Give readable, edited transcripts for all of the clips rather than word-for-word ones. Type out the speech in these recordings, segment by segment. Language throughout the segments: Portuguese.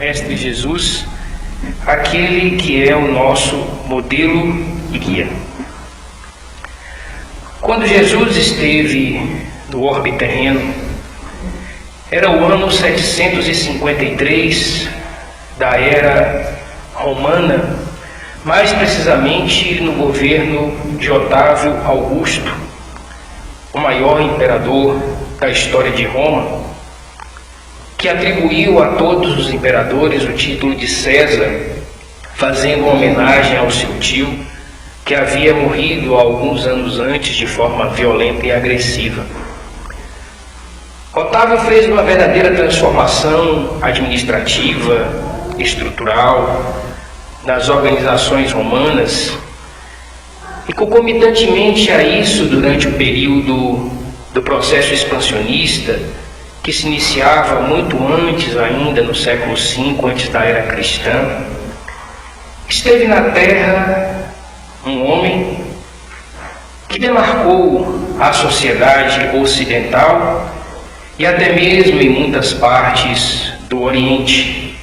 Mestre Jesus, aquele que é o nosso modelo e guia. Quando Jesus esteve no orbe terreno, era o ano 753 da era romana, mais precisamente no governo de Otávio Augusto, o maior imperador da história de Roma, que atribuiu a todos os imperadores o título de César, fazendo homenagem ao seu tio, que havia morrido alguns anos antes de forma violenta e agressiva. Otávio fez uma verdadeira transformação administrativa, estrutural, nas organizações romanas, e concomitantemente a isso, durante o período do processo expansionista, que se iniciava muito antes ainda, no século V, antes da era cristã, esteve na Terra um homem que demarcou a sociedade ocidental e até mesmo em muitas partes do Oriente,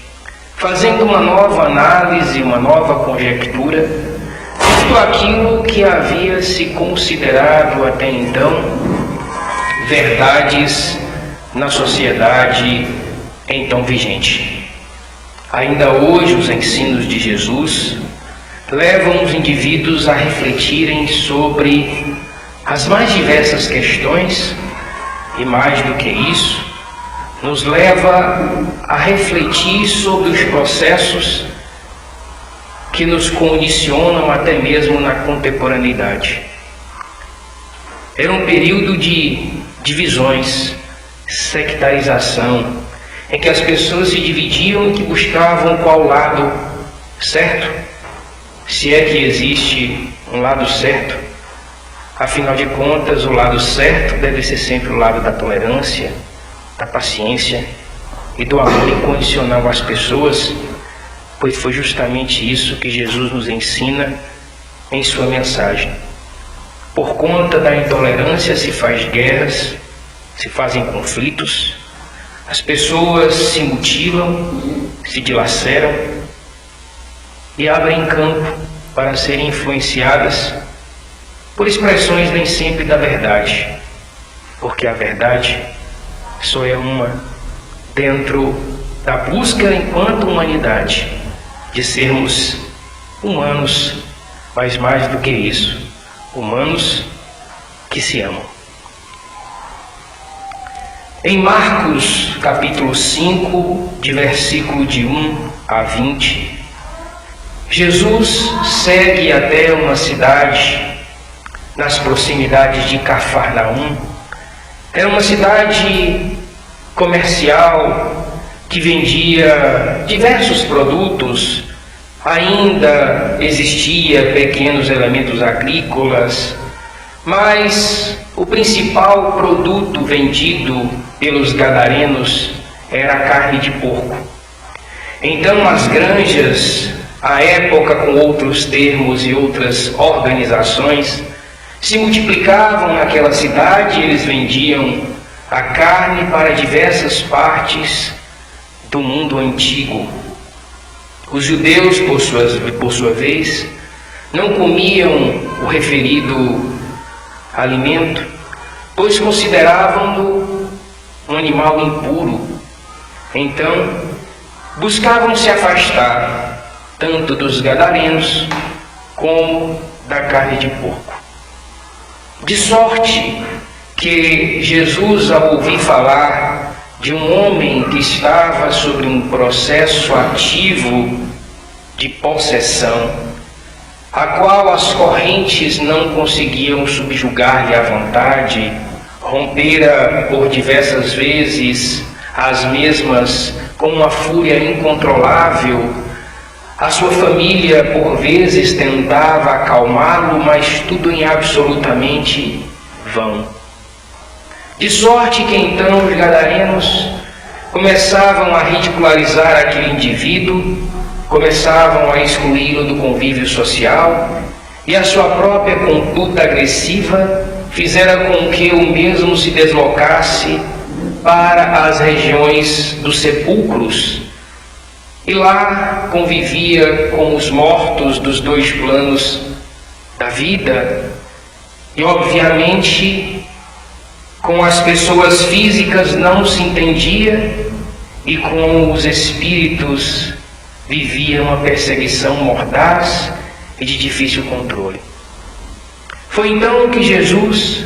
fazendo uma nova análise, uma nova conjectura de tudo aquilo que havia se considerado até então verdades na sociedade então vigente. Ainda hoje os ensinos de Jesus levam os indivíduos a refletirem sobre as mais diversas questões e, mais do que isso, nos leva a refletir sobre os processos que nos condicionam até mesmo na contemporaneidade. Era um período de divisões, sectarização, em que as pessoas se dividiam e que buscavam qual lado certo, se é que existe um lado certo. Afinal de contas, o lado certo deve ser sempre o lado da tolerância, da paciência e do amor incondicional às pessoas, pois foi justamente isso que Jesus nos ensina em sua mensagem. Por conta da intolerância se faz guerras, se fazem conflitos, as pessoas se mutilam, se dilaceram e abrem campo para serem influenciadas por expressões nem sempre da verdade, porque a verdade só é uma dentro da busca enquanto humanidade de sermos humanos, mas mais do que isso, humanos que se amam. Em Marcos capítulo 5, de versículo de 1 a 20, Jesus segue até uma cidade nas proximidades de Cafarnaum. Era uma cidade comercial que vendia diversos produtos, ainda existia pequenos elementos agrícolas, mas o principal produto vendido pelos gadarenos era a carne de porco. Então as granjas, à época com outros termos e outras organizações, se multiplicavam naquela cidade. Eles vendiam a carne para diversas partes do mundo antigo. Os judeus, por sua vez, não comiam o referido alimento, pois consideravam-no um animal impuro. Então, buscavam se afastar tanto dos gadarenos como da carne de porco. De sorte que Jesus, ao ouvir falar de um homem que estava sobre um processo ativo de possessão, a qual as correntes não conseguiam subjugar-lhe à vontade, rompera por diversas vezes as mesmas com uma fúria incontrolável, a sua família por vezes tentava acalmá-lo, mas tudo em absolutamente vão. De sorte que então os gadarenos começavam a ridicularizar aquele indivíduo, começavam a excluí-lo do convívio social, e a sua própria conduta agressiva fizera com que o mesmo se deslocasse para as regiões dos sepulcros, e lá convivia com os mortos dos dois planos da vida e, obviamente, com as pessoas físicas não se entendia e com os espíritos vivia uma perseguição mordaz e de difícil controle. Foi então que Jesus,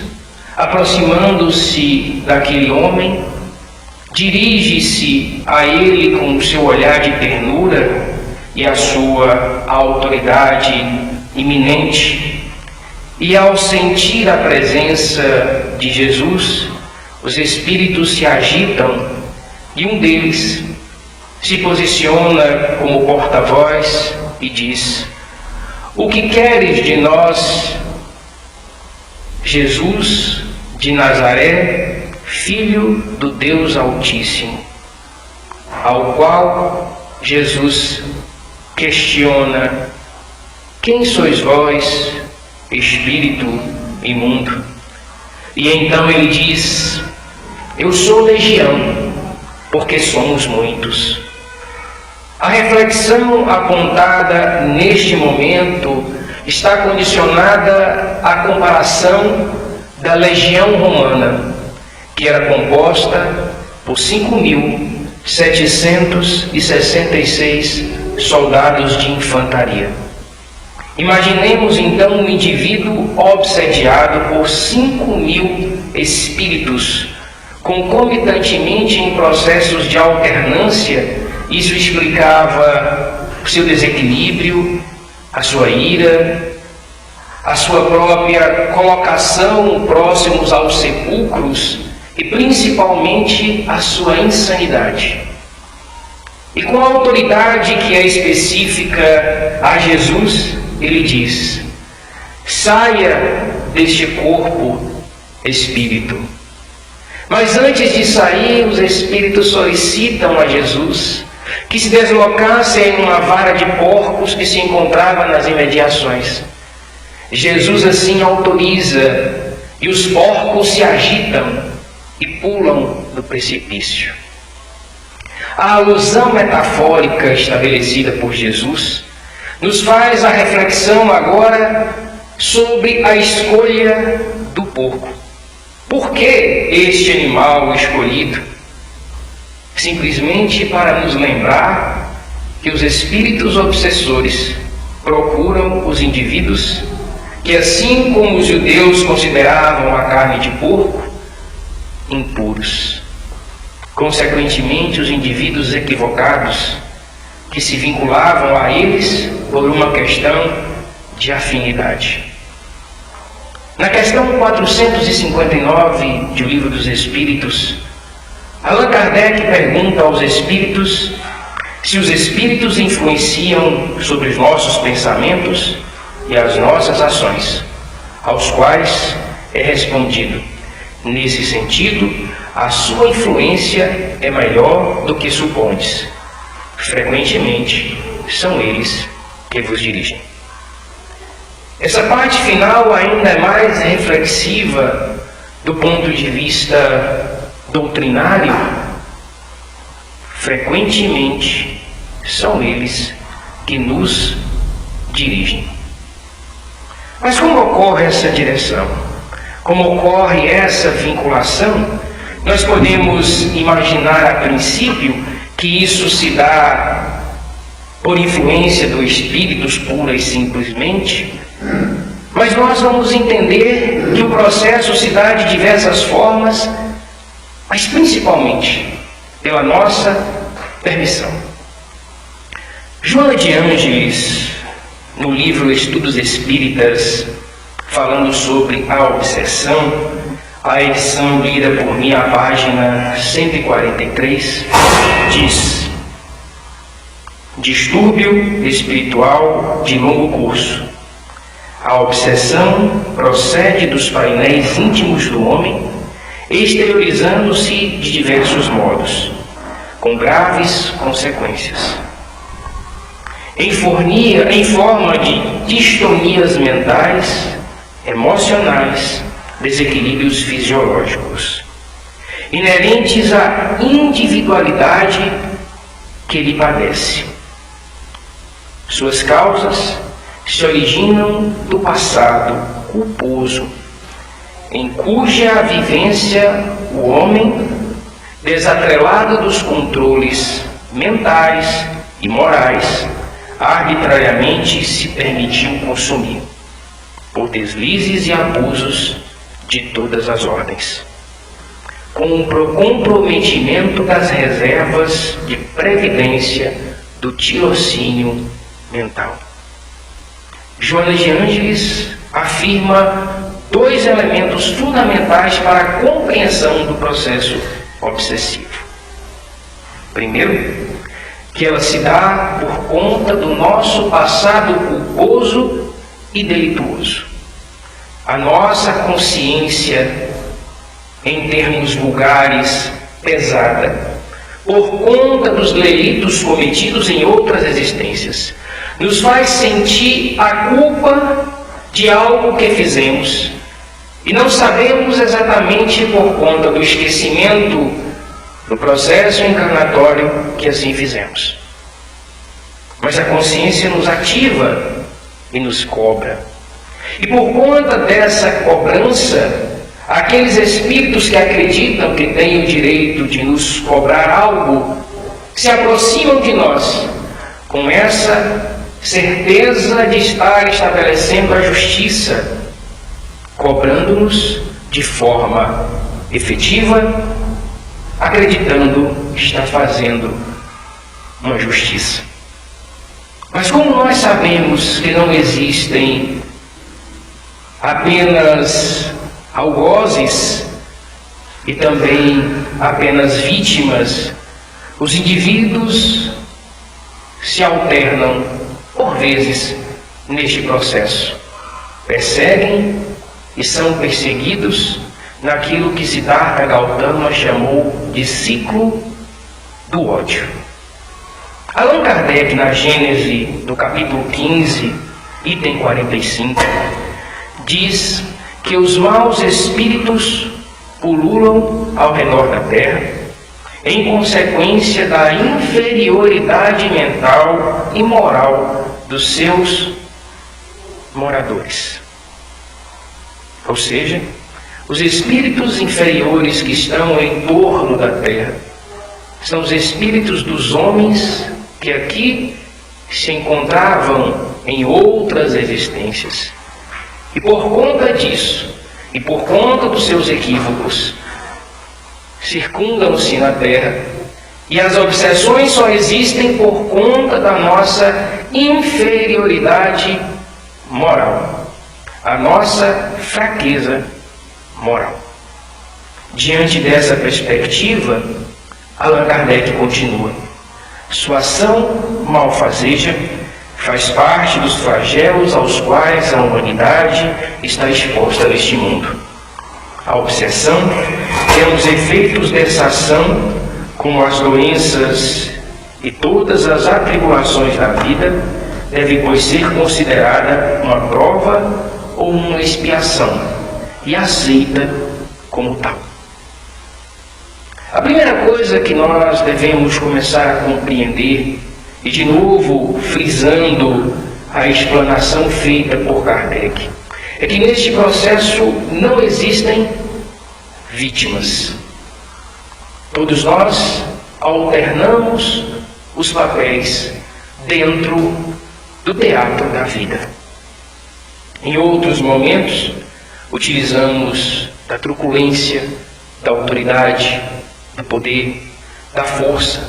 aproximando-se daquele homem, dirige-se a ele com o seu olhar de ternura e a sua autoridade iminente. E ao sentir a presença de Jesus, os espíritos se agitam e um deles se posiciona como porta-voz e diz: "O que queres de nós, Jesus de Nazaré, Filho do Deus Altíssimo?" Ao qual Jesus questiona: "Quem sois vós, espírito imundo?" E então ele diz: "Eu sou legião, porque somos muitos." A reflexão apontada neste momento está condicionada à comparação da legião romana, que era composta por 5.766 soldados de infantaria. Imaginemos então um indivíduo obsediado por 5.000 espíritos, concomitantemente em processos de alternância. Isso explicava o seu desequilíbrio, a sua ira, a sua própria colocação próximos aos sepulcros e principalmente a sua insanidade. E com a autoridade que é específica a Jesus, ele diz: "Saia deste corpo, espírito." Mas antes de sair, os espíritos solicitam a Jesus que se deslocasse em uma vara de porcos que se encontrava nas imediações. Jesus assim autoriza, e os porcos se agitam e pulam do precipício. A alusão metafórica estabelecida por Jesus nos faz a reflexão agora sobre a escolha do porco. Por que este animal escolhido? Simplesmente para nos lembrar que os espíritos obsessores procuram os indivíduos que, assim como os judeus consideravam a carne de porco, impuros. Consequentemente, os indivíduos equivocados que se vinculavam a eles por uma questão de afinidade. Na questão 459 de O Livro dos Espíritos, Allan Kardec pergunta aos espíritos se os espíritos influenciam sobre os nossos pensamentos e as nossas ações, aos quais é respondido: nesse sentido, a sua influência é maior do que supondes. Frequentemente, são eles que vos dirigem. Essa parte final ainda é mais reflexiva do ponto de vista doutrinário. Frequentemente, são eles que nos dirigem. Mas como ocorre essa direção? Como ocorre essa vinculação? Nós podemos imaginar a princípio que isso se dá por influência dos espíritos pura e simplesmente, mas nós vamos entender que o processo se dá de diversas formas, mas principalmente pela nossa permissão. Joana de Ângeles, no livro Estudos Espíritas, falando sobre a obsessão, a edição lida por mim, a página 143, diz: distúrbio espiritual de longo curso. A obsessão procede dos painéis íntimos do homem, exteriorizando-se de diversos modos, com graves consequências. Em forma de distonias mentais, emocionais, desequilíbrios fisiológicos, inerentes à individualidade que ele padece. Suas causas se originam do passado culposo, em cuja vivência o homem, desatrelado dos controles mentais e morais, arbitrariamente se permitiu consumir, por deslizes e abusos de todas as ordens, com o comprometimento das reservas de previdência do tirocínio mental. Joana de Ângeles afirma dois elementos fundamentais para a compreensão do processo obsessivo. Primeiro, que ela se dá por conta do nosso passado culposo e delituoso. A nossa consciência, em termos vulgares, pesada, por conta dos delitos cometidos em outras existências, nos faz sentir a culpa de algo que fizemos e não sabemos exatamente por conta do esquecimento do processo encarnatório que assim fizemos. Mas a consciência nos ativa e nos cobra. E por conta dessa cobrança, aqueles espíritos que acreditam que têm o direito de nos cobrar algo se aproximam de nós com essa certeza de estar estabelecendo a justiça, cobrando-nos de forma efetiva, acreditando estar fazendo uma justiça. Mas como nós sabemos que não existem apenas algozes e também apenas vítimas, os indivíduos se alternam por vezes neste processo. Perseguem e são perseguidos naquilo que Siddhartha Gautama chamou de ciclo do ódio. Allan Kardec, na Gênese, no capítulo 15, item 45, diz que os maus espíritos pululam ao redor da terra em consequência da inferioridade mental e moral dos seus moradores. Ou seja, os espíritos inferiores que estão em torno da terra são os espíritos dos homens que aqui se encontravam em outras existências. E por conta disso, e por conta dos seus equívocos, circundam-se na terra, e as obsessões só existem por conta da nossa inferioridade moral, a nossa fraqueza moral. Diante dessa perspectiva, Allan Kardec continua: sua ação malfazeja faz parte dos flagelos aos quais a humanidade está exposta neste mundo. A obsessão é um dos efeitos dessa ação, como as doenças e todas as atribulações da vida, deve, pois, ser considerada uma prova ou uma expiação e aceita como tal. A primeira coisa que nós devemos começar a compreender, e de novo frisando a explanação feita por Kardec, é que neste processo não existem vítimas. Todos nós alternamos os papéis dentro do teatro da vida. Em outros momentos, utilizamos da truculência, da autoridade, do poder, da força,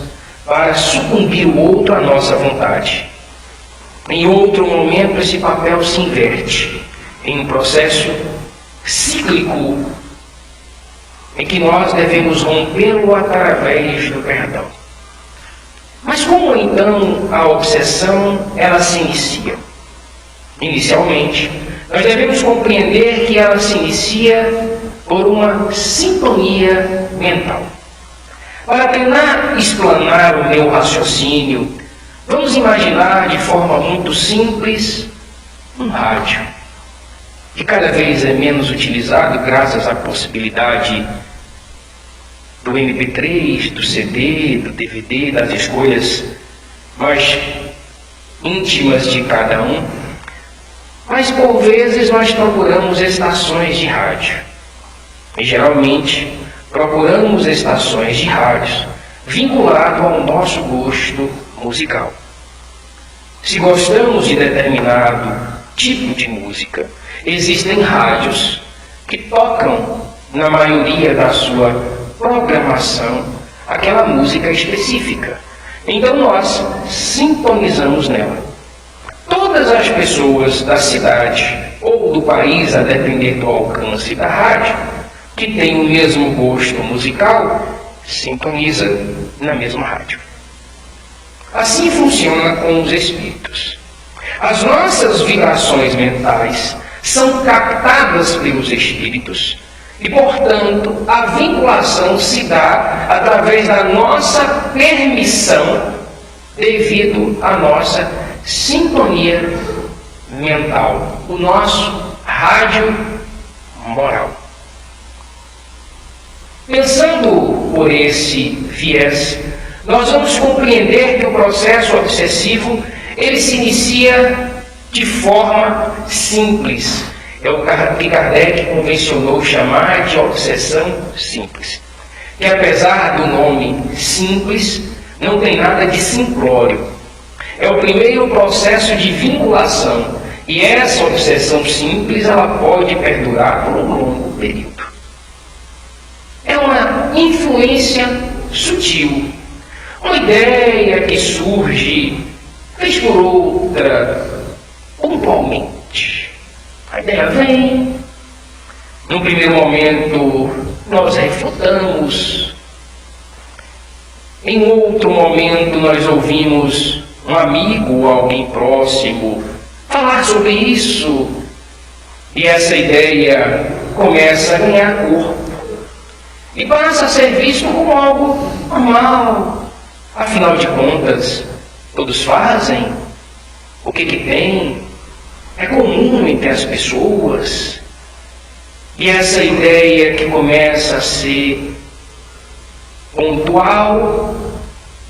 para sucumbir o outro à nossa vontade. Em outro momento, esse papel se inverte em um processo cíclico em que nós devemos rompê-lo através do perdão. Mas como então a obsessão ela se inicia? Inicialmente, nós devemos compreender que ela se inicia por uma sintonia mental. Para tentar explanar o meu raciocínio, vamos imaginar de forma muito simples um rádio, que cada vez é menos utilizado graças à possibilidade do MP3, do CD, do DVD, das escolhas mais íntimas de cada um, mas por vezes nós procuramos estações de rádio. E geralmente procuramos estações de rádios vinculado ao nosso gosto musical. Se gostamos de determinado tipo de música, existem rádios que tocam, na maioria da sua programação, aquela música específica. Então nós sintonizamos nela. Todas as pessoas da cidade ou do país, a depender do alcance da rádio, que tem o mesmo gosto musical, sintoniza na mesma rádio. Assim funciona com os espíritos. As nossas vibrações mentais são captadas pelos espíritos e, portanto, a vinculação se dá através da nossa permissão devido à nossa sintonia mental, o nosso rádio moral. Pensando por esse viés, nós vamos compreender que o processo obsessivo ele se inicia de forma simples. É o que Kardec convencionou chamar de obsessão simples. Que apesar do nome simples, não tem nada de simplório. É o primeiro processo de vinculação. E essa obsessão simples, ela pode perdurar por um longo período. É uma influência sutil. Uma ideia que surge, vez por outra, pontualmente. A ideia vem, num primeiro momento nós refutamos, em outro momento nós ouvimos um amigo ou alguém próximo falar sobre isso, e essa ideia começa a ganhar corpo e passa a ser visto como algo normal. Afinal de contas, todos fazem o que tem, é comum entre as pessoas. E essa ideia que começa a ser pontual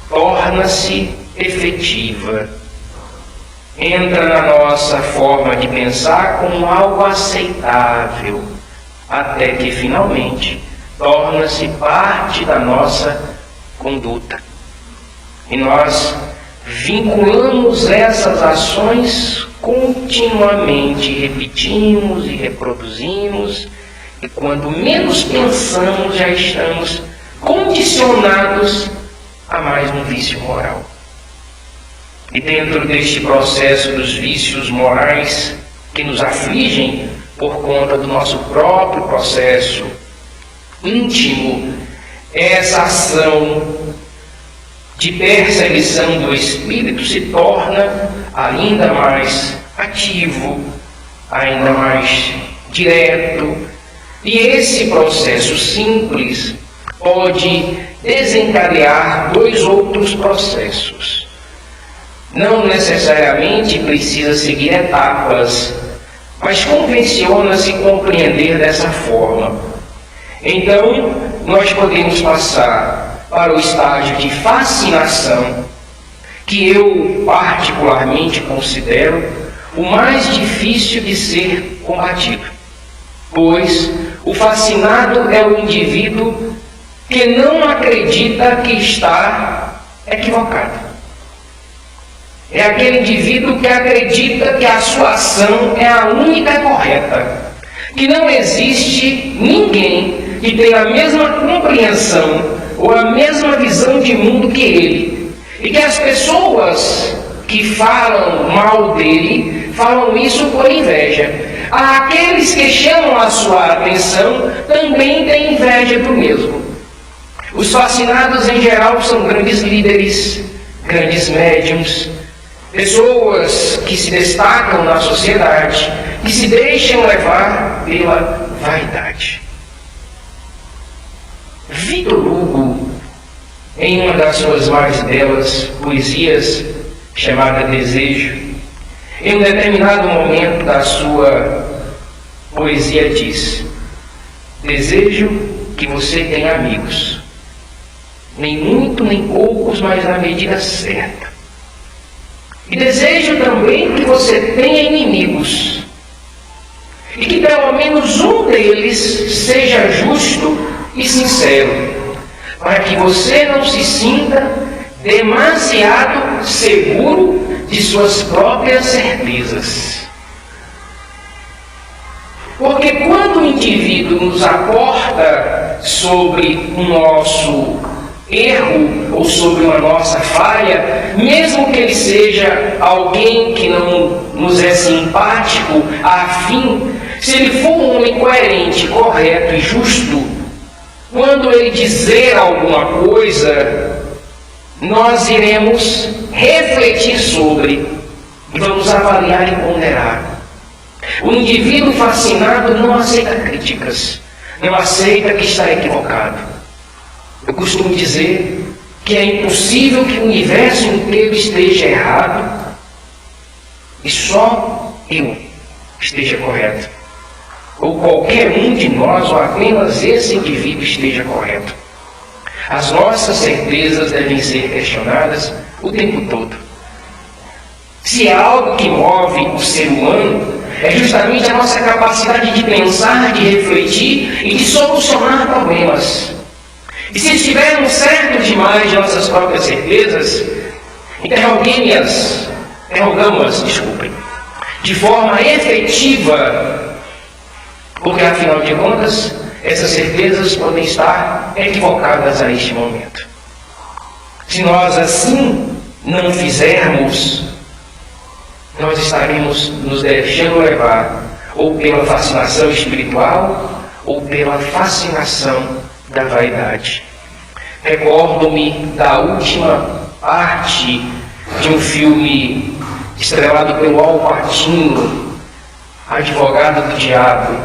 torna-se efetiva. Entra na nossa forma de pensar como algo aceitável, até que finalmente torna-se parte da nossa conduta. E nós vinculamos essas ações continuamente, repetimos e reproduzimos, e quando menos pensamos já estamos condicionados a mais um vício moral. E dentro deste processo dos vícios morais que nos afligem por conta do nosso próprio processo íntimo, essa ação de perseguição do espírito se torna ainda mais ativo, ainda mais direto, e esse processo simples pode desencadear dois outros processos. Não necessariamente precisa seguir etapas, mas convenciona-se compreender dessa forma. Então, nós podemos passar para o estágio de fascinação, que eu particularmente considero o mais difícil de ser combatido, pois o fascinado é o indivíduo que não acredita que está equivocado. É aquele indivíduo que acredita que a sua ação é a única correta, que não existe ninguém que tenha a mesma compreensão ou a mesma visão de mundo que ele, e que as pessoas que falam mal dele falam isso por inveja. Aqueles que chamam a sua atenção também têm inveja do mesmo. Os fascinados em geral são grandes líderes, grandes médiums, pessoas que se destacam na sociedade, que se deixam levar pela vaidade. Vitor Hugo, em uma das suas mais belas poesias, chamada Desejo, em um determinado momento da sua poesia diz: desejo que você tenha amigos, nem muito nem poucos, mas na medida certa. E desejo também que você tenha inimigos. E que pelo menos um deles seja justo e sincero, para que você não se sinta demasiado seguro de suas próprias certezas. Porque quando o indivíduo nos aporta sobre o nosso erro ou sobre uma nossa falha, mesmo que ele seja alguém que não nos é simpático, afim, se ele for um homem coerente, correto e justo, quando ele dizer alguma coisa, nós iremos refletir sobre e vamos avaliar e ponderar. O indivíduo fascinado não aceita críticas, não aceita que está equivocado. Eu costumo dizer que é impossível que o universo inteiro esteja errado e só eu esteja correto. Ou qualquer um de nós, ou apenas esse indivíduo esteja correto. As nossas certezas devem ser questionadas o tempo todo. Se é algo que move o ser humano, é justamente a nossa capacidade de pensar, de refletir e de solucionar problemas. E se estivermos certos demais de nossas próprias certezas, interrogamos-as, de forma efetiva, porque afinal de contas, essas certezas podem estar equivocadas a este momento. Se nós assim não fizermos, nós estaremos nos deixando levar ou pela fascinação espiritual ou pela fascinação da vaidade. Recordo-me da última parte de um filme estrelado pelo Al Pacino, Advogado do Diabo,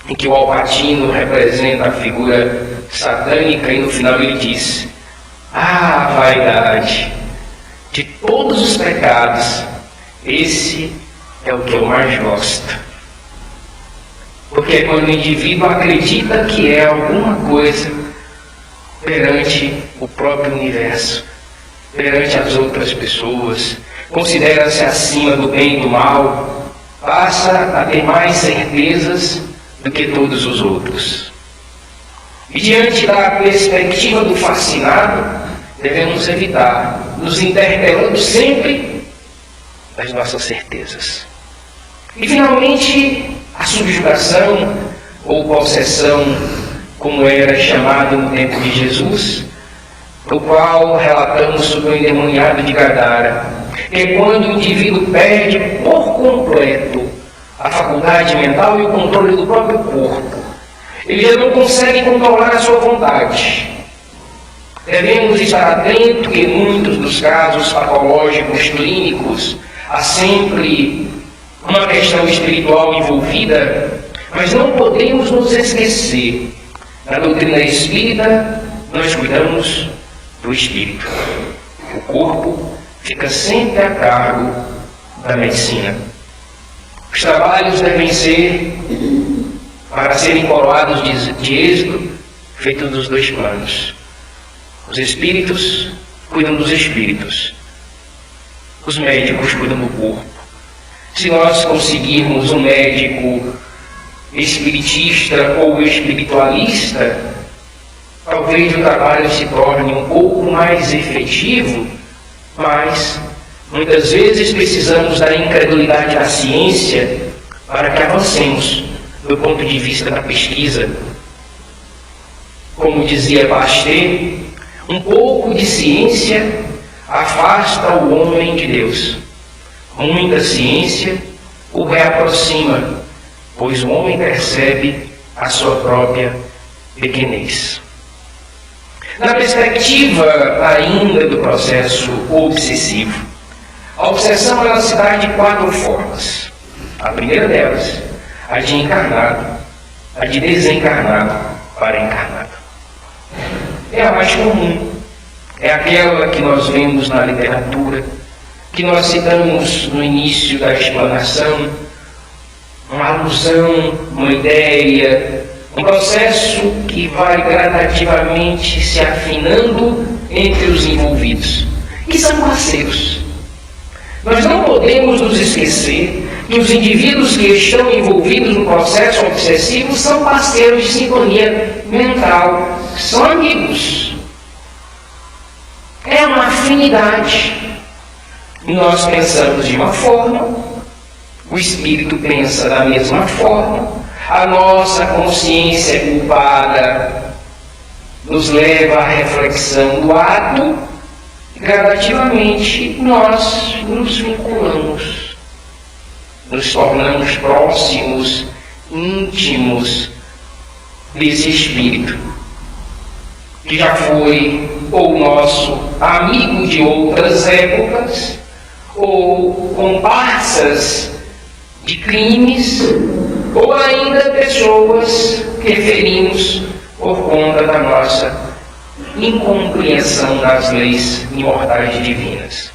em que o Al Pacino representa a figura satânica e no final ele diz: "Ah, vaidade, de todos os pecados, esse é o que eu mais gosto." Porque é quando o indivíduo acredita que é alguma coisa perante o próprio universo, perante as outras pessoas, considera-se acima do bem e do mal, passa a ter mais certezas do que todos os outros. E diante da perspectiva do fascinado, devemos evitar, nos interpelando sempre das nossas certezas. E finalmente, a subjugação ou possessão, como era chamado no tempo de Jesus, o qual relatamos sobre o endemoniado de Gadara, que é quando o indivíduo perde por completo a faculdade mental e o controle do próprio corpo. Ele já não consegue controlar a sua vontade. Devemos estar atentos que em muitos dos casos patológicos clínicos há sempre uma questão espiritual envolvida, mas não podemos nos esquecer. Na doutrina espírita, nós cuidamos do espírito. O corpo fica sempre a cargo da medicina. Os trabalhos devem ser, para serem coroados de êxito, feitos dos dois planos. Os espíritos cuidam dos espíritos. Os médicos cuidam do corpo. Se nós conseguirmos um médico espiritista ou espiritualista, talvez o trabalho se torne um pouco mais efetivo, mas muitas vezes precisamos da incredulidade da ciência para que avancemos do ponto de vista da pesquisa. Como dizia Pasteur, um pouco de ciência afasta o homem de Deus. Muita ciência o reaproxima, pois o homem percebe a sua própria pequenez. Na perspectiva ainda do processo obsessivo, a obsessão ela se dá de 4 formas. A primeira delas, a de encarnado, a de desencarnado para encarnado. É a mais comum, é aquela que nós vemos na literatura, que nós citamos no início da explanação, uma alusão, uma ideia, um processo que vai gradativamente se afinando entre os envolvidos, que são parceiros. Nós não podemos nos esquecer que os indivíduos que estão envolvidos no processo obsessivo são parceiros de sintonia mental, são amigos. É uma afinidade. Nós pensamos de uma forma, o espírito pensa da mesma forma, a nossa consciência culpada nos leva à reflexão do ato e gradativamente nós nos vinculamos, nos tornamos próximos, íntimos desse espírito que já foi ou nosso amigo de outras épocas ou comparsas de crimes, ou ainda pessoas que ferimos por conta da nossa incompreensão das leis imortais divinas.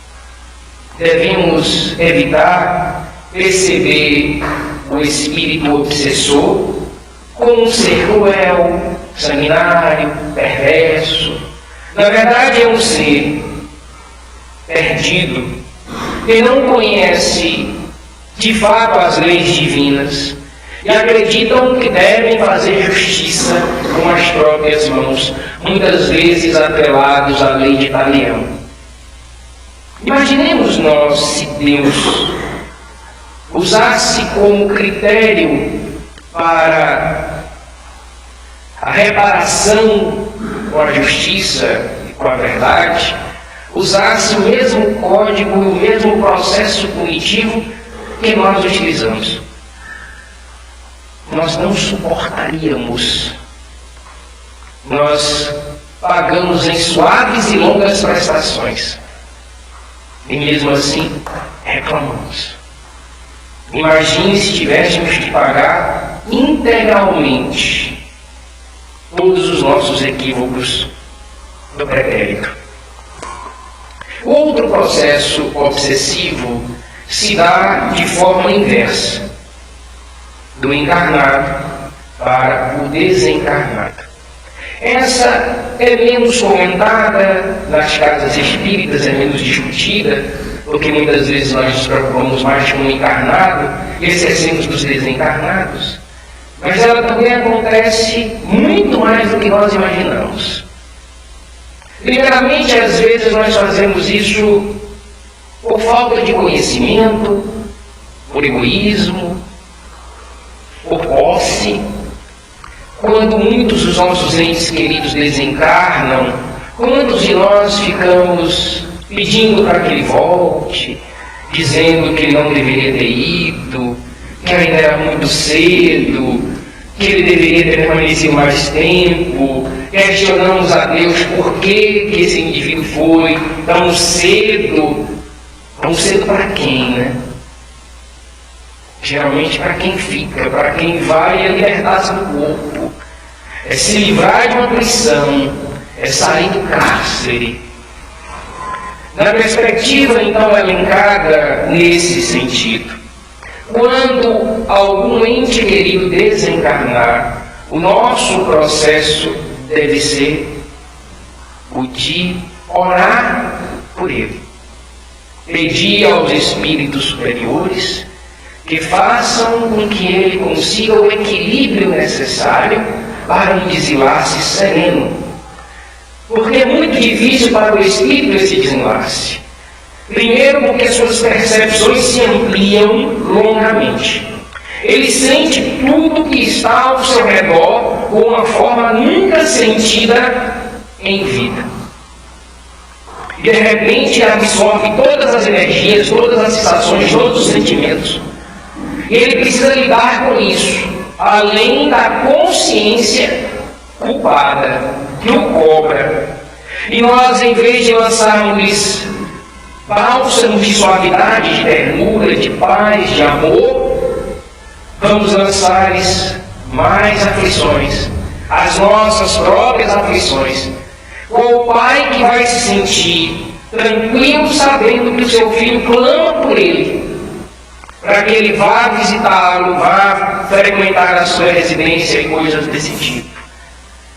Devemos evitar perceber o espírito obsessor como um ser cruel, sanguinário, perverso. Na verdade, é um ser perdido que não conhece de fato as leis divinas e acreditam que devem fazer justiça com as próprias mãos, muitas vezes atrelados à lei de Talião. Imaginemos nós se Deus usasse como critério para a reparação com a justiça e com a verdade, usasse o mesmo código e o mesmo processo punitivo que nós utilizamos. Nós não suportaríamos. Nós pagamos em suaves e longas prestações. E mesmo assim, reclamamos. Imagine se tivéssemos de pagar integralmente todos os nossos equívocos do pretérito. O outro processo obsessivo se dá de forma inversa, do encarnado para o desencarnado. Essa é menos comentada nas casas espíritas, é menos discutida, porque muitas vezes nós nos preocupamos mais com o encarnado e esquecemos dos desencarnados. Mas ela também acontece muito mais do que nós imaginamos. Primeiramente, às vezes nós fazemos isso por falta de conhecimento, por egoísmo, por posse. Quando muitos dos nossos entes queridos desencarnam, quantos de nós ficamos pedindo para que ele volte, dizendo que ele não deveria ter ido, que ainda era muito cedo, que ele deveria ter permanecido mais tempo. Questionamos a Deus por que esse indivíduo foi tão cedo. Tão cedo para quem, né? Geralmente para quem fica, para quem vai é libertar-se do corpo, é se livrar de uma prisão, é sair do cárcere. Na perspectiva então elencada nesse sentido, quando algum ente querido desencarnar, o nosso processo deve ser o de orar por ele, pedir aos espíritos superiores que façam com que ele consiga o equilíbrio necessário para um desenlace sereno. Porque é muito difícil para o espírito esse desenlace. Primeiro, porque suas percepções se ampliam longamente. Ele sente tudo que está ao seu redor com uma forma nunca sentida em vida. E de repente absorve todas as energias, todas as sensações, todos os sentimentos. E ele precisa lidar com isso, além da consciência culpada que o cobra. E nós, em vez de lançarmos bálsamos de suavidade, de ternura, de paz, de amor, vamos lançar-lhes mais aflições, as nossas próprias aflições. Com o pai que vai se sentir tranquilo sabendo que o seu filho clama por ele, para que ele vá visitá-lo, vá frequentar a sua residência e coisas desse tipo.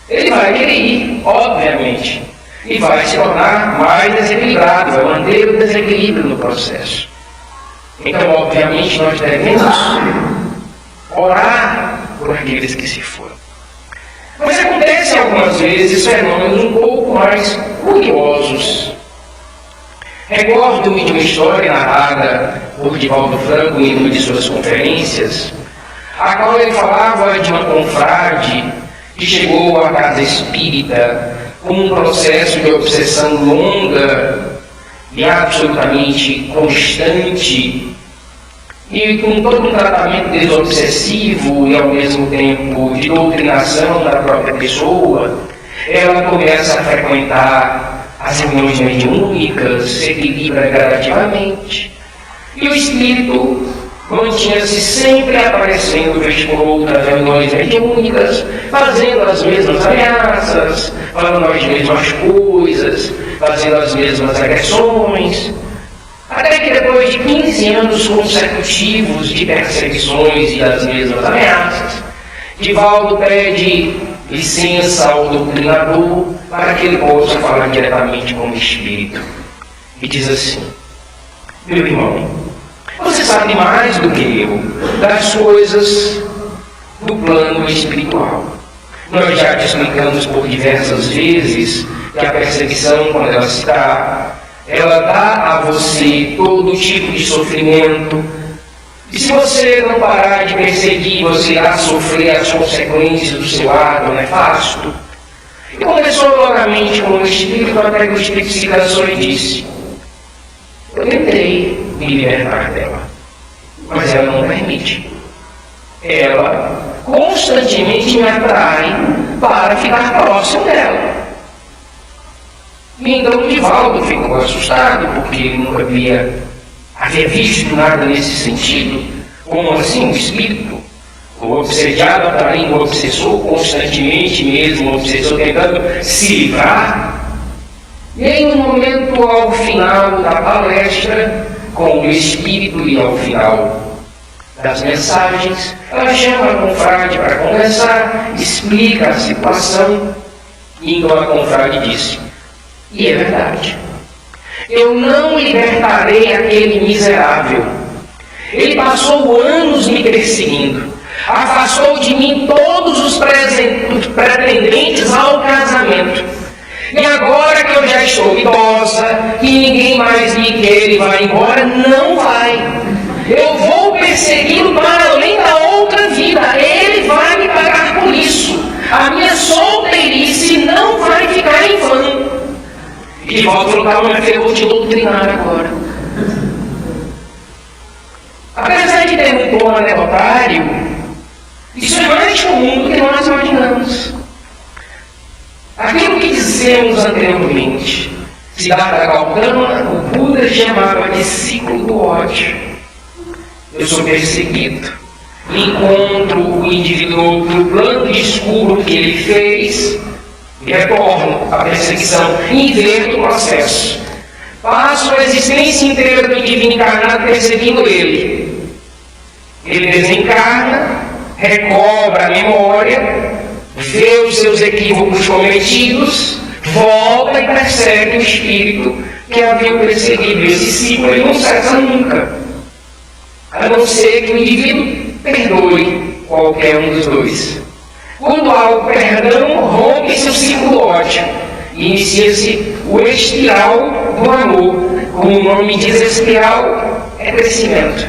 Ele vai querer ir, obviamente, e vai se tornar mais desequilibrado, vai manter o desequilíbrio no processo. Então, obviamente, nós devemos orar por aqueles que se foram. Mas acontece algumas vezes fenômenos um pouco mais curiosos. Recordo-me de uma história narrada por Divaldo Franco em uma de suas conferências, a qual ele falava de uma confrade que chegou à casa espírita com um processo de obsessão longa e absolutamente constante, e com todo um tratamento desobsessivo e ao mesmo tempo de doutrinação da própria pessoa, ela começa a frequentar as reuniões mediúnicas, se equilibra gradativamente, e o espírito mantinha-se sempre aparecendo vez por outra nas reuniões mediúnicas, fazendo as mesmas ameaças, falando as mesmas coisas, fazendo as mesmas agressões, até que depois de 15 anos consecutivos de perseguições e das mesmas ameaças, Divaldo pede licença ao doutrinador para que ele possa falar diretamente com o espírito. E diz assim: meu irmão, você sabe mais do que eu das coisas do plano espiritual. Nós já te explicamos por diversas vezes que a perseguição, quando ela se dá, ela dá a você todo tipo de sofrimento. E se você não parar de perseguir, você irá sofrer as consequências do seu ato nefasto. E começou logamente com o Espírito, até que o Espírito se cansou e disse: eu tentei me libertar dela, mas ela não permite. Ela constantemente me atrai para ficar próximo dela. E então Divaldo ficou assustado, porque ele nunca havia visto nada nesse sentido. Como assim o espírito, o obsediado atraindo o obsessor constantemente, mesmo o obsessor tentando se livrar? E em um momento ao final da palestra, com o espírito e ao final das mensagens, ela chama a confrade para conversar, explica a situação, e então a confrade disse: e é verdade, eu não libertarei aquele miserável. Ele passou anos me perseguindo, afastou de mim todos os pretendentes ao casamento. E agora que eu já estou idosa e ninguém mais me quer, ele vai embora, não vai. Eu vou persegui-lo para além da outra vida. Ele vai me pagar por isso. A minha solteirice não vai ficar em vão. E de volta falou: calma, minha filha, eu vou te doutrinar agora. Apesar de ter um tom anedotário, isso é mais comum do que nós imaginamos. Aquilo que dissemos anteriormente, Siddhartha Gautama, o Buda chamava de ciclo do ódio. Eu sou perseguido, encontro o indivíduo no outro plano, descubro o que ele fez, e retorno à perseguição, inverto o processo. Passo a existência inteira do indivíduo encarnado perseguindo ele. Ele desencarna, recobra a memória, vê os seus equívocos cometidos, volta e persegue o espírito que havia perseguido. Esse ciclo ele não cessa nunca, a não ser que o indivíduo perdoe qualquer um dos dois. Quando há o perdão, rompe-se o ciclo do ódio e inicia-se o espiral do amor. Como o nome diz, espiral é crescimento.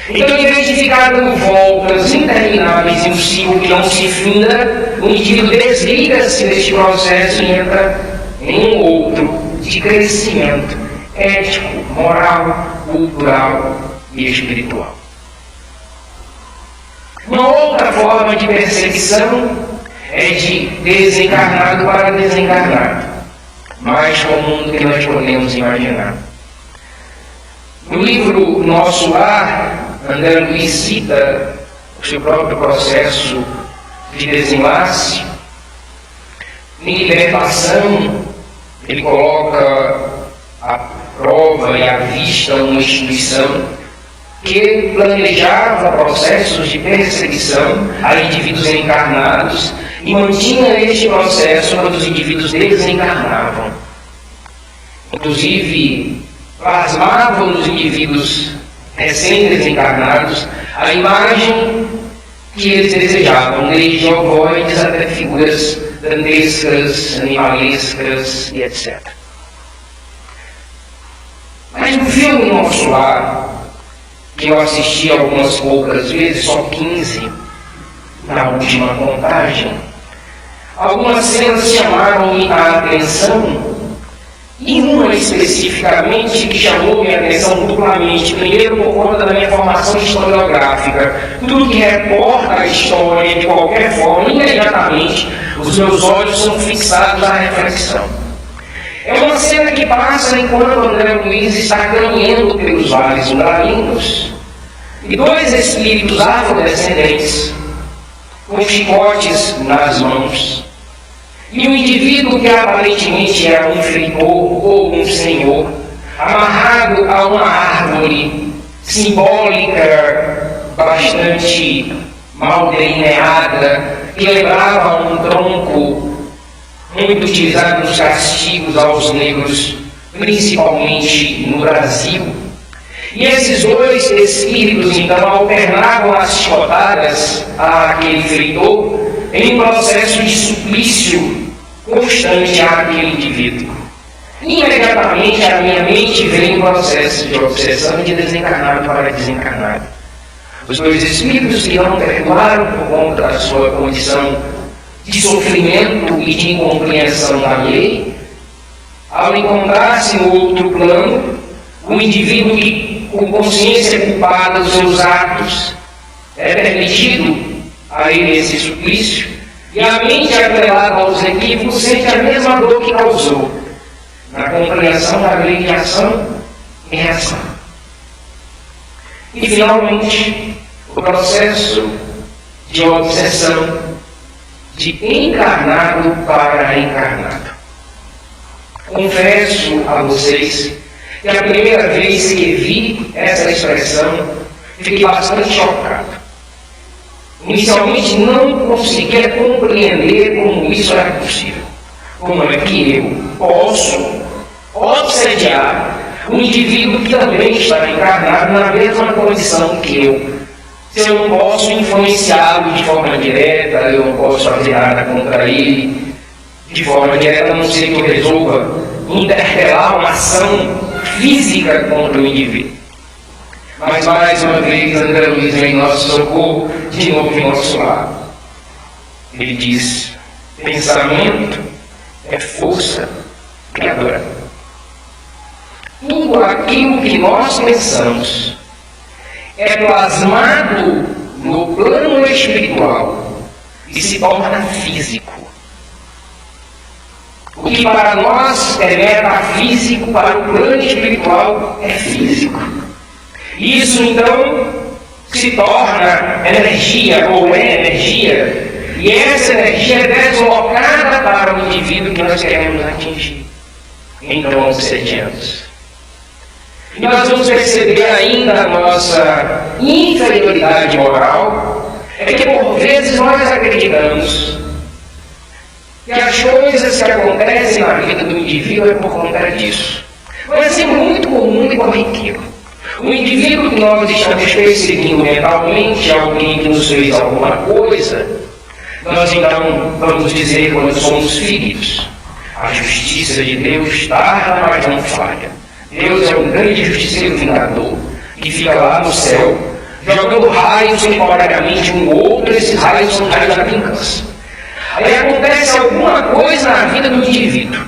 Então, em vez de ficar dando voltas intermináveis em um ciclo que não se finda, o indivíduo desliga-se deste processo e entra em um outro de crescimento ético, moral, cultural e espiritual. Uma outra forma de perseguição é de desencarnado para desencarnado, mais comum do que nós podemos imaginar. No livro Nosso Lar, André Luiz cita o seu próprio processo de desenlace. Em Libertação, ele coloca à prova e à vista uma instituição que planejava processos de perseguição a indivíduos encarnados e mantinha este processo quando os indivíduos desencarnavam. Inclusive, plasmavam nos indivíduos recém-desencarnados, a imagem que eles desejavam, desde ovoides até figuras dantescas, animalescas e etc. Mas no filme Nosso Lar, que eu assisti algumas poucas vezes, só 15 na última contagem, algumas cenas chamaram-me a atenção, e uma especificamente que chamou minha atenção duplamente. Primeiro, por conta da minha formação historiográfica. Tudo que reporta a história de qualquer forma, imediatamente, os meus olhos são fixados à reflexão. É uma cena que passa enquanto André Luiz está caminhando pelos vales umbralinos, e dois espíritos afrodescendentes, com chicotes nas mãos, e um indivíduo que aparentemente era um feitor ou um senhor, amarrado a uma árvore simbólica, bastante mal delineada, que lembrava um tronco muito utilizado nos castigos aos negros, principalmente no Brasil. E esses dois espíritos, então, alternavam as chicotadas àquele feitor em um processo de suplício constante àquele indivíduo. Imediatamente a minha mente vem um processo de obsessão de desencarnado para desencarnado. Os dois espíritos que não perdoaram por conta da sua condição de sofrimento e de incompreensão da lei, ao encontrar-se no outro plano, um indivíduo que, com consciência culpada dos seus atos, é permitido a ele esse suplício, e a mente atrelada aos equívocos sente a mesma dor que causou na compreensão da lei de ação e reação. E finalmente, o processo de obsessão de encarnado para encarnado. Confesso a vocês que a primeira vez que vi essa expressão, fiquei bastante chocado. Inicialmente não conseguia compreender como isso era possível. Como é que eu posso obsediar um indivíduo que também está encarnado na mesma condição que eu? Se eu não posso influenciá-lo de forma direta, eu não posso fazer nada contra ele de forma direta, a não ser que eu resolva interpelar uma ação física contra o indivíduo. Mas mais uma vez, André Luiz vem em nosso socorro, de novo em nosso lado. Ele diz: pensamento é força criadora. Tudo aquilo que nós pensamos é plasmado no plano espiritual e se torna físico. O que para nós é metafísico, para o plano espiritual é físico. Isso então se torna energia, ou é energia, e essa energia é deslocada para o indivíduo que nós queremos atingir. Então obsediamos. E nós vamos perceber ainda a nossa inferioridade moral, é que por vezes nós acreditamos que as coisas que acontecem na vida do indivíduo é por conta disso. Mas é muito comum e corriqueiro. O indivíduo que nós estamos perseguindo mentalmente, alguém que nos fez alguma coisa, nós então vamos dizer quando somos filhos: a justiça de Deus tarda, mas não falha. Deus é um grande justiceiro vingador, que fica lá no céu, jogando raios temporariamente um no outro, esses raios são raios da vingança. Aí acontece alguma coisa na vida do indivíduo.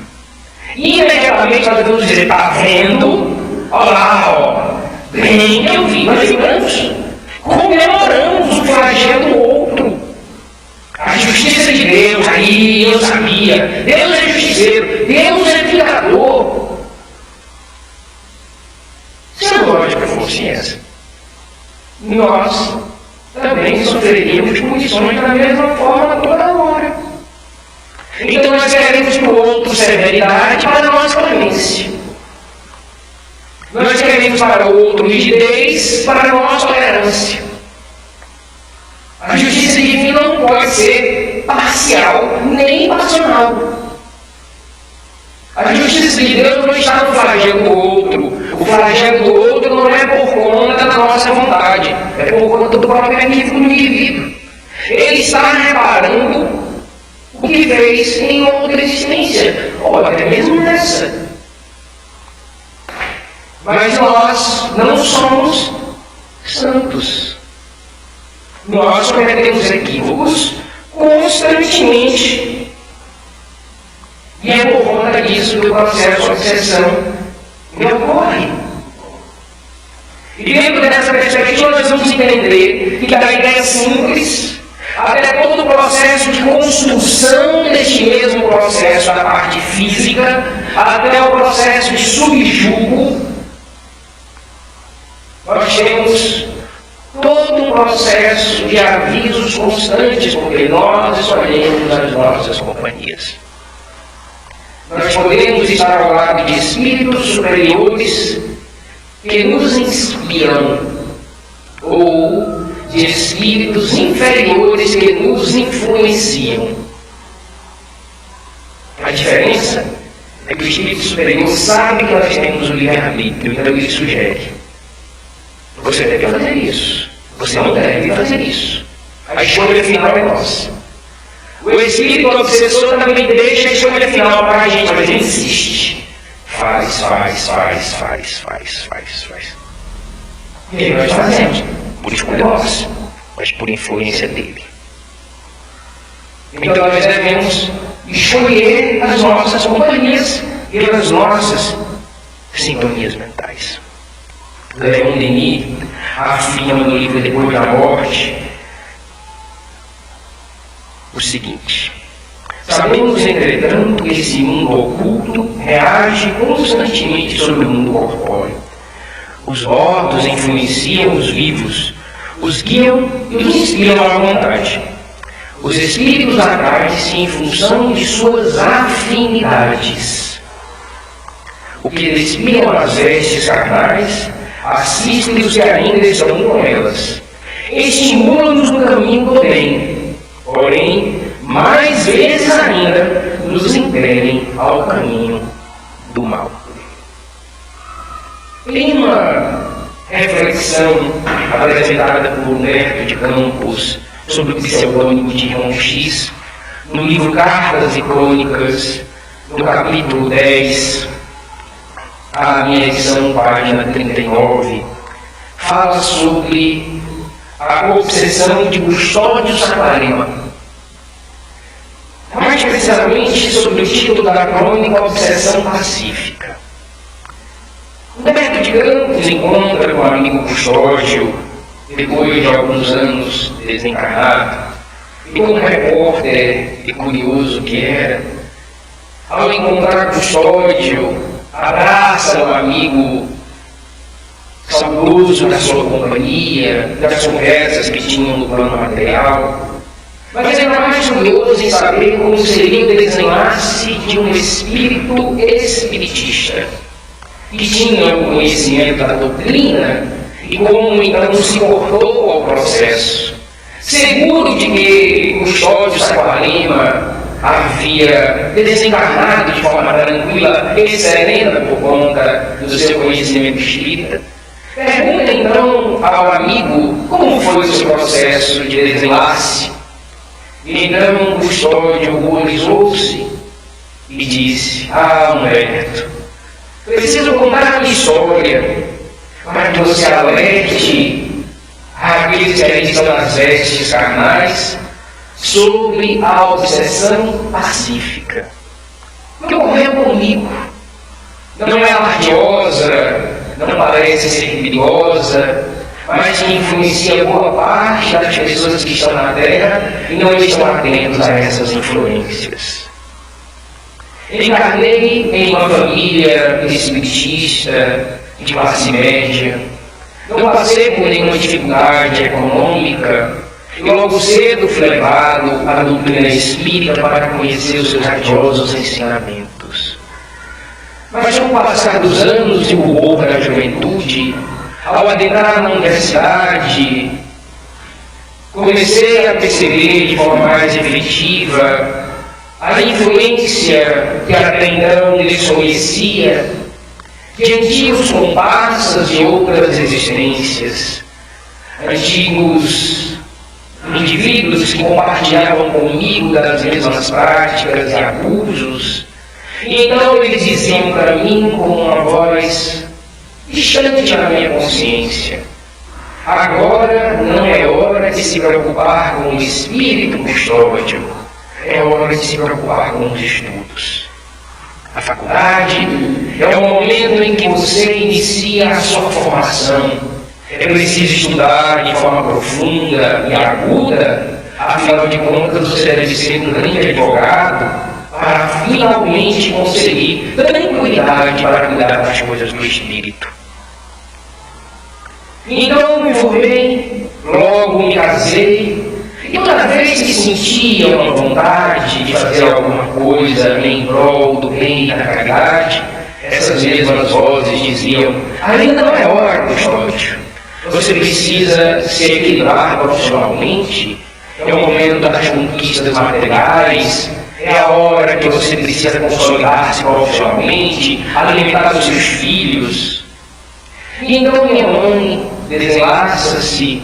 E imediatamente nós vamos dizer: está vendo? Olha lá, ó. Bem que eu vi, nós ficamos, comemoramos o flagelo do outro. A justiça de Deus, aí eu sabia. Deus é justiceiro, Deus é vingador. Se a lógica fosse essa, nós também sofreríamos punições da mesma forma toda hora. Então nós queremos para o outro severidade, para nós clemência. Nós queremos para o outro rigidez, para nós tolerância. A justiça divina não pode ser parcial nem passional. A justiça de Deus não está no flagelo do outro. O flagelo do outro não é por conta da conta do próprio equívoco do indivíduo. Ele está reparando o que fez em outra existência, ou até mesmo nessa. Mas nós não somos santos. Nós cometemos equívocos constantemente. E é por conta disso que o processo de obsessão me ocorre. E dentro dessa perspectiva nós vamos entender que da ideia simples até todo o processo de construção deste mesmo processo da parte física, até o processo de subjugo, nós temos todo um processo de avisos constantes, porque nós escolhemos as nossas companhias. Nós podemos estar ao lado de espíritos superiores que nos inspiram, ou de espíritos inferiores que nos influenciam. A diferença é que o espírito superior sabe que nós temos o livre-arbítrio, então ele sugere: você deve fazer isso, você não deve fazer isso. A escolha final é nossa. O espírito obsessor também deixa a escolha final para a gente, mas ele insiste. Faz. E nós fazemos, por escolha nossa, mas por influência dele. Então nós devemos escolher as nossas companhias pelas nossas sintonias mentais. Leon Denis afirma no livro Depois da Morte o seguinte: sabemos, entretanto, que esse mundo oculto reage constantemente sobre o mundo corpóreo. Os mortos influenciam os vivos, os guiam e os inspiram à vontade. Os espíritos atraem-se em função de suas afinidades. O que despiram as vestes carnais assistem os que ainda estão com elas. Estimulam-nos no caminho do bem, porém, mais vezes ainda, nos impelem ao caminho do mal. Em uma reflexão apresentada por Humberto de Campos sobre o pseudônimo de Irmão X, no livro Cartas e Crônicas, no capítulo 10, a minha edição, página 39, fala sobre a obsessão de Custódio Saquarema. Mais precisamente sobre o título da crônica Obsessão Pacífica. Humberto de Campos encontra com o amigo Custódio, depois de alguns anos desencarnado, e como repórter e curioso que era, ao encontrar Custódio, abraça o amigo saudoso da sua companhia, das conversas que tinham no plano material, mas ainda mais curioso em saber como seria o desenlace de um espírito espiritista, que tinha o conhecimento da doutrina e como então se cortou ao processo, seguro de que Custódio Saquarema havia desencarnado de forma tranquila e serena por conta do seu conhecimento espírita. Pergunta então ao amigo como foi o seu processo de desenlace. Então Custódio ruborizou-se e disse: Humberto, preciso contar a minha história, para que você alerte aqueles que ainda estão nas vestes carnais sobre a obsessão pacífica. O que ocorreu comigo não é alardiosa, não parece ser perigosa, mas que influencia boa parte das pessoas que estão na Terra e não estão atentos a essas influências. Encarnei em uma família espiritista de classe média, não passei por nenhuma dificuldade econômica e logo cedo fui levado à doutrina espírita para conhecer os seus radiosos ensinamentos. Mas com o passar dos anos e o rubor da juventude, ao adentrar na universidade, comecei a perceber de forma mais efetiva a influência que até então desconhecia de antigos comparsas de outras existências, antigos indivíduos que compartilhavam comigo das mesmas práticas e abusos. E então eles diziam para mim com uma voz distante da minha consciência: agora não é hora de se preocupar com o espírito custódio, é hora de se preocupar com os estudos. A faculdade é o momento em que você inicia a sua formação. É preciso estudar de forma profunda e aguda, afinal de contas você deve ser um grande advogado para finalmente conseguir tranquilidade para cuidar das coisas do espírito. Então me formei, logo me casei, e toda vez que sentia uma vontade de fazer alguma coisa em prol do bem e da caridade, essas mesmas vozes diziam: ainda não é hora, Custódio. Você precisa se equilibrar profissionalmente, é o momento das conquistas materiais, é a hora que você precisa consolidar-se profissionalmente, alimentar os seus filhos. E então minha mãe desenlaça-se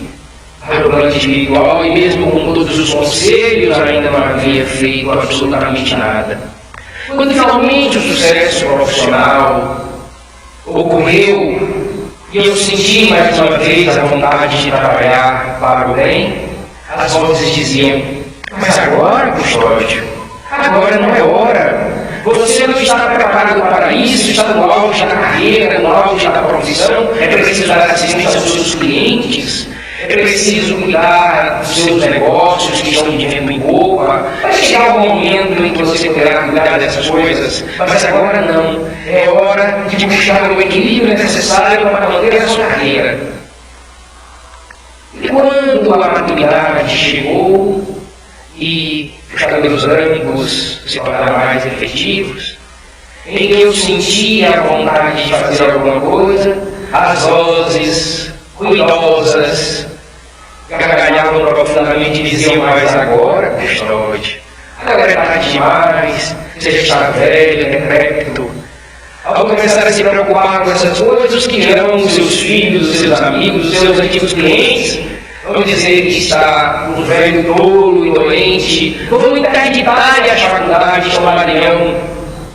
para o plano espiritual e mesmo com todos os conselhos ainda não havia feito absolutamente nada. Quando finalmente o sucesso profissional ocorreu, e eu senti mais uma vez a vontade de trabalhar para o bem, as vozes diziam: mas agora, Custódio, agora não é hora. Você não está preparado para isso, está no auge da carreira, no auge da profissão, é preciso dar assistência aos seus clientes, é preciso cuidar dos seus negócios que estão de vento em popa. Vai chegar um momento em que você terá que cuidar dessas coisas, mas agora não. É hora de buscar o equilíbrio necessário para manter a sua carreira. E quando a maturidade chegou e os cabelos brancos se tornaram mais efetivos, em que eu sentia a vontade de fazer alguma coisa, as vozes ruidosas gargalhavam profundamente e diziam: mas agora, Custódio, agora é tarde demais, você já está velho, decrépito. Ao começar a se preocupar com essas coisas, os que dirão, os seus filhos, os seus amigos, os seus antigos clientes, vão dizer que está um velho tolo e doente, vão interditar as faculdades tomarão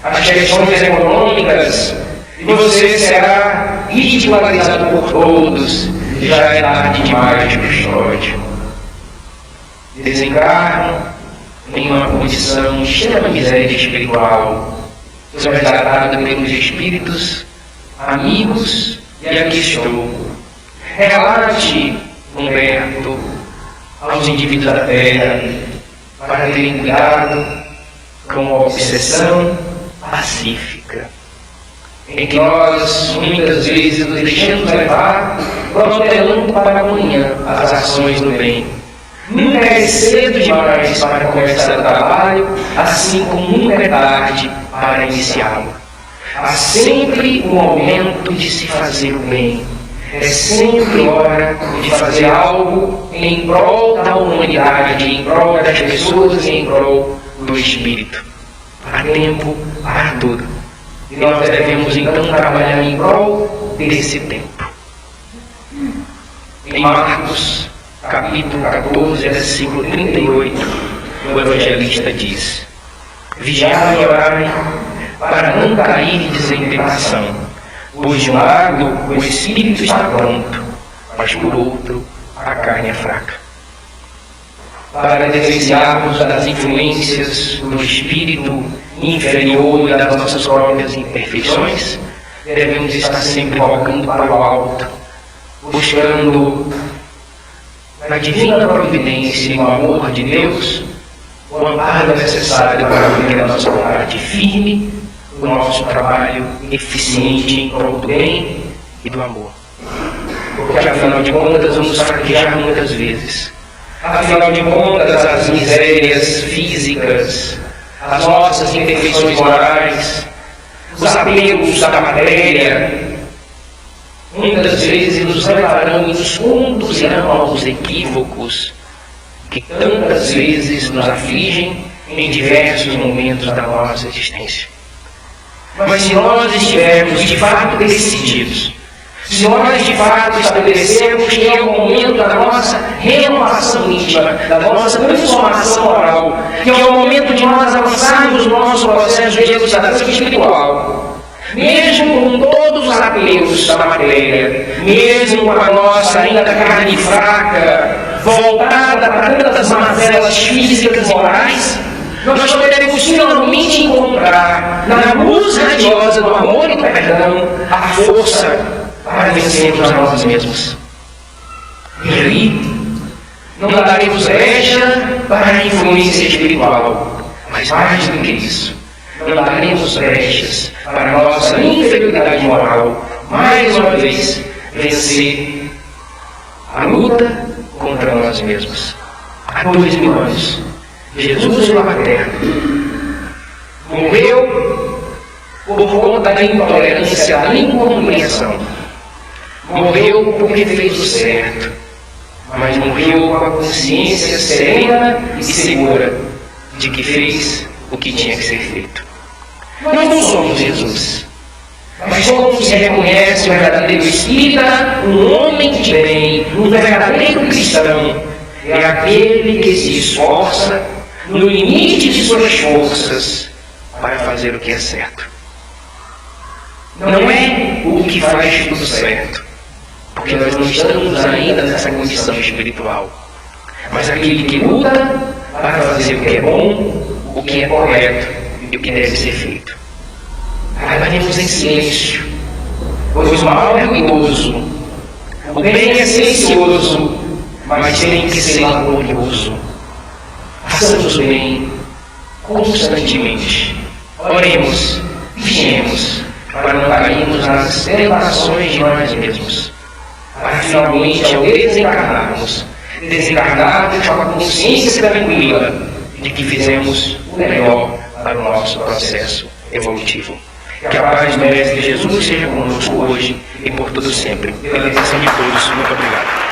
as questões econômicas, e você será ridicularizado por todos. Já é tarde demais, Custódio. Desencarno em uma condição de extrema miséria espiritual, sou resgatado pelos espíritos amigos, e aqui estou. Relate, Humberto, aos indivíduos da Terra para terem cuidado com a obsessão pacífica, em que nós muitas vezes nos deixamos levar, protelando para amanhã as ações do bem. Nunca é cedo demais para começar o trabalho, assim como nunca é tarde para iniciá-lo. Há sempre o momento de se fazer o bem. É sempre hora de fazer algo em prol da humanidade, em prol das pessoas e em prol do espírito. Há tempo para tudo. E nós devemos então trabalhar em prol desse tempo. Em Marcos, capítulo 14, versículo 38, o evangelista diz: vigiai e orai, para não cairdes em tentação, pois de um lado o espírito está pronto, mas por outro a carne é fraca. Para desvencilharmos das influências do espírito inferior e das nossas próprias imperfeições, devemos estar sempre voltando para o alto, buscando na divina providência e no amor de Deus o amparo necessário para manter a nossa vontade firme, o nosso trabalho eficiente em prol do bem e do amor. Porque afinal de contas vamos fraquejar muitas vezes. Afinal de contas, as misérias físicas, as nossas imperfeições morais, os apegos da matéria, muitas vezes nos levarão e nos conduzirão aos equívocos que tantas vezes nos afligem em diversos momentos da nossa existência. Mas se nós estivermos de fato decididos, Se nós de fato estabelecemos que é o momento da nossa renovação íntima, da nossa transformação moral, que é o momento de nós avançarmos no nosso processo de elucidação espiritual, mesmo com todos os apelos da matéria, mesmo com a nossa ainda carne fraca, voltada para tantas mazelas físicas e morais, nós poderemos finalmente encontrar na luz radiosa do amor e do perdão a força para vencermos a nós mesmos. E aí, não daremos brecha para a influência espiritual, mas mais do que isso, não daremos brechas para a nossa inferioridade moral, mais uma vez, vencer a luta contra nós mesmos. Há 2000 anos, Jesus lá na terra morreu por conta da intolerância, da incompreensão. Morreu porque fez o certo, mas morreu com a consciência serena e segura de que fez o que tinha que ser feito. Nós não somos Jesus, mas como se reconhece um verdadeiro espírita, um homem de bem, um verdadeiro cristão, é aquele que se esforça no limite de suas forças para fazer o que é certo. Não é o que faz tudo certo, porque nós não estamos ainda nessa condição espiritual, mas aquele que luta para fazer o que é bom, o que é correto e o que deve ser feito. Trabalhemos em silêncio, pois o mal é ruidoso, o bem é silencioso, mas tem que ser laborioso. Façamos o bem constantemente. Oremos, vigiemos, para não cairmos nas tentações de nós mesmos, para finalmente, ao desencarnarmos com a consciência tranquila de que fizemos o melhor para o nosso processo evolutivo. Que a paz do Mestre Jesus seja conosco hoje e por todo sempre. Pela atenção de todos, muito obrigado.